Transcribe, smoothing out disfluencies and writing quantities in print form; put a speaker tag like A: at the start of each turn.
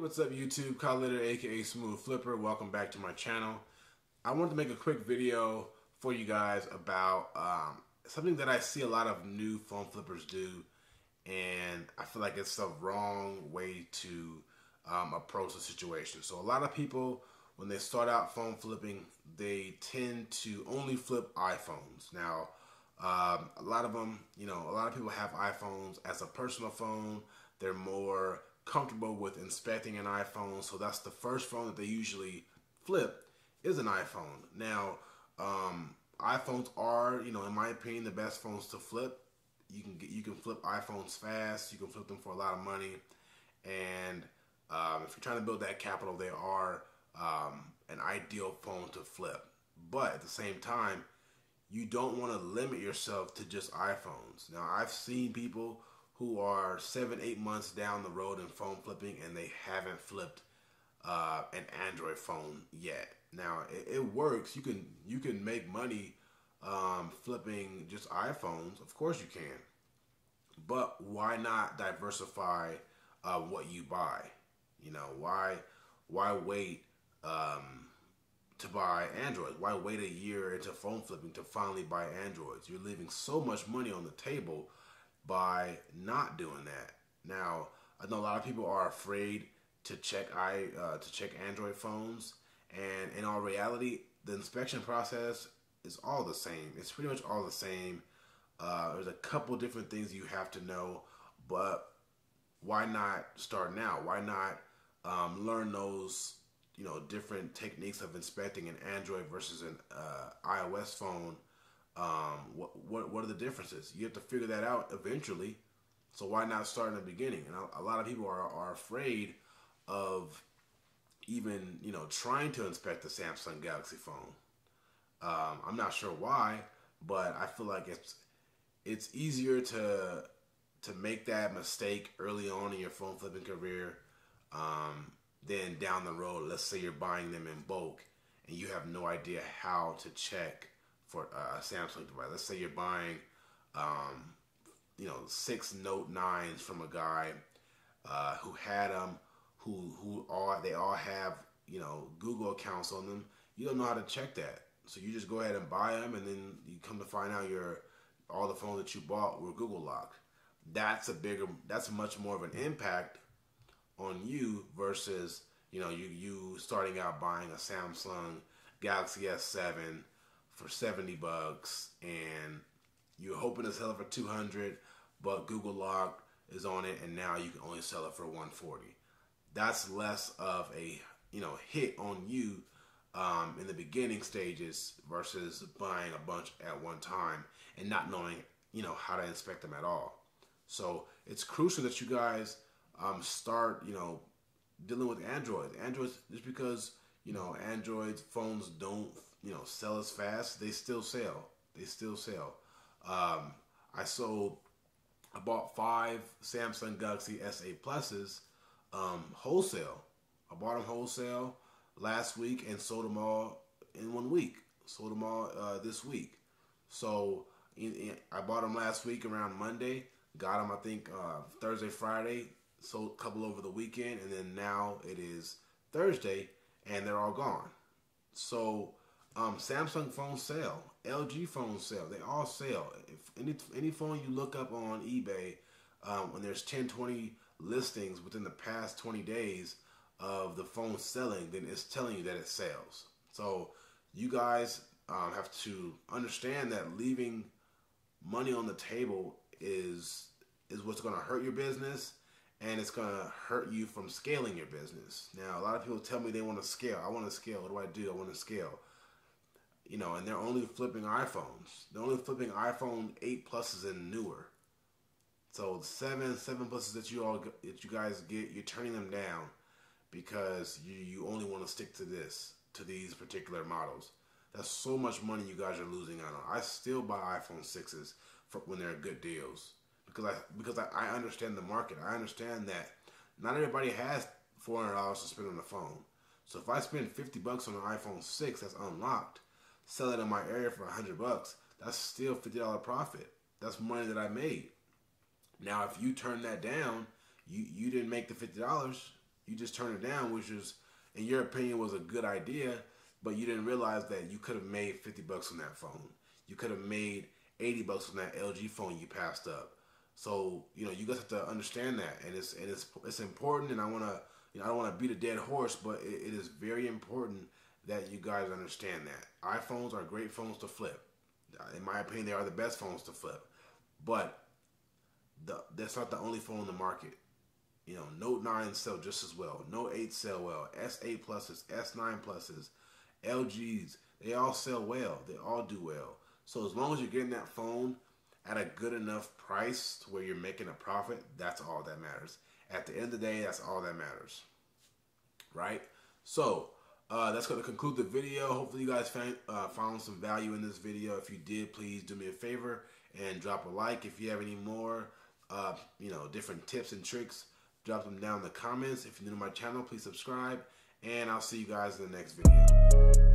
A: What's up YouTube? Khallid AKA Smoove Flipper. Welcome back to my channel. I wanted to make a quick video for you guys about something that I see a lot of new phone flippers do, and I feel like it's the wrong way to approach the situation. So a lot of people, when they start out phone flipping, they tend to only flip iPhones. Now, a lot of them, a lot of people have iPhones as a personal phone. They're more comfortable with inspecting an iPhone, so that's the first phone that they usually flip is an iPhone. Now, iPhones are, in my opinion, the best phones to flip. You can flip iPhones fast. You can flip them for a lot of money, and if you're trying to build that capital, they are an ideal phone to flip. But at the same time, you don't want to limit yourself to just iPhones. Now, I've seen people who are 7-8 months down the road in phone flipping and they haven't flipped an Android phone yet. Now it works. You can make money flipping just iPhones. Of course you can, but why not diversify what you buy? Why wait to buy Android? Why wait a year into phone flipping to finally buy Androids? You're leaving so much money on the table by not doing that. Now, I know a lot of people are afraid to check Android phones, and in all reality, the inspection process is all the same. It's pretty much all the same. There's a couple different things you have to know, but why not start now? Why not learn those different techniques of inspecting an Android versus an iOS phone? What are the differences? You have to figure that out eventually. So why not start in the beginning? And a lot of people are afraid of even trying to inspect the Samsung Galaxy phone. I'm not sure why, but I feel like it's easier to make that mistake early on in your phone flipping career than down the road. Let's say you're buying them in bulk and you have no idea how to check for a Samsung device. Let's say you're buying, 6 Note 9s from a guy who had them, they all have Google accounts on them. You don't know how to check that, so you just go ahead and buy them, and then you come to find out all the phones that you bought were Google locked. That's much more of an impact on you versus you starting out buying a Samsung Galaxy S7 for $70 and you're hoping to sell it for $200, but Google lock is on it and now you can only sell it for $140. That's less of a hit on you in the beginning stages versus buying a bunch at one time and not knowing how to inspect them at all. So it's crucial that you guys start dealing with Android. Androids, just because Android phones don't sell as fast, they still sell. I bought 5 Samsung Galaxy S8 Pluses wholesale. I bought them wholesale last week and sold them all in 1 week. Sold them all this week. So I bought them last week around Monday. Got them, I think, Thursday, Friday. Sold a couple over the weekend, and then now it is Thursday, and they're all gone. So Samsung phones sell, LG phones sell, they all sell. If any phone you look up on eBay, when there's 10, 20 listings within the past 20 days of the phone selling, then it's telling you that it sells. So you guys have to understand that leaving money on the table is what's going to hurt your business, and it's going to hurt you from scaling your business. Now, a lot of people tell me they want to scale. I want to scale. What do? I want to scale. And they're only flipping iPhones. They're only flipping iPhone 8 Pluses and newer. So the 7 Pluses that you guys get, you're turning them down because you only want to stick to these particular models. That's so much money you guys are losing out on. I still buy iPhone 6s when they're good deals. Because I understand the market. I understand that not everybody has $400 to spend on the phone. So if I spend $50 on an iPhone 6 that's unlocked, sell it in my area for $100, that's still $50 profit. That's money that I made. Now, if you turn that down, you didn't make the $50. You just turned it down, which is, in your opinion, was a good idea, but you didn't realize that you could have made 50 bucks on that phone. You could have made 80 bucks on that LG phone you passed up. So, you know, you guys have to understand that, and it's important. And I want to, you know, I don't want to beat a dead horse, but it is very important that you guys understand that iPhones are great phones to flip. In my opinion, they are the best phones to flip, but that's not the only phone in the market. You know, Note 9 sell just as well. Note 8 sell well. S8 Pluses, S9 Pluses, LGs, they all sell well. They all do well. So as long as you're getting that phone at a good enough price to where you're making a profit, that's all that matters. At the end of the day, that's all that matters. Right? So, that's going to conclude the video. Hopefully you guys found some value in this video. If you did, please do me a favor and drop a like. If you have any more, you know, different tips and tricks, drop them down in the comments. If you're new to my channel, please subscribe. And I'll see you guys in the next video.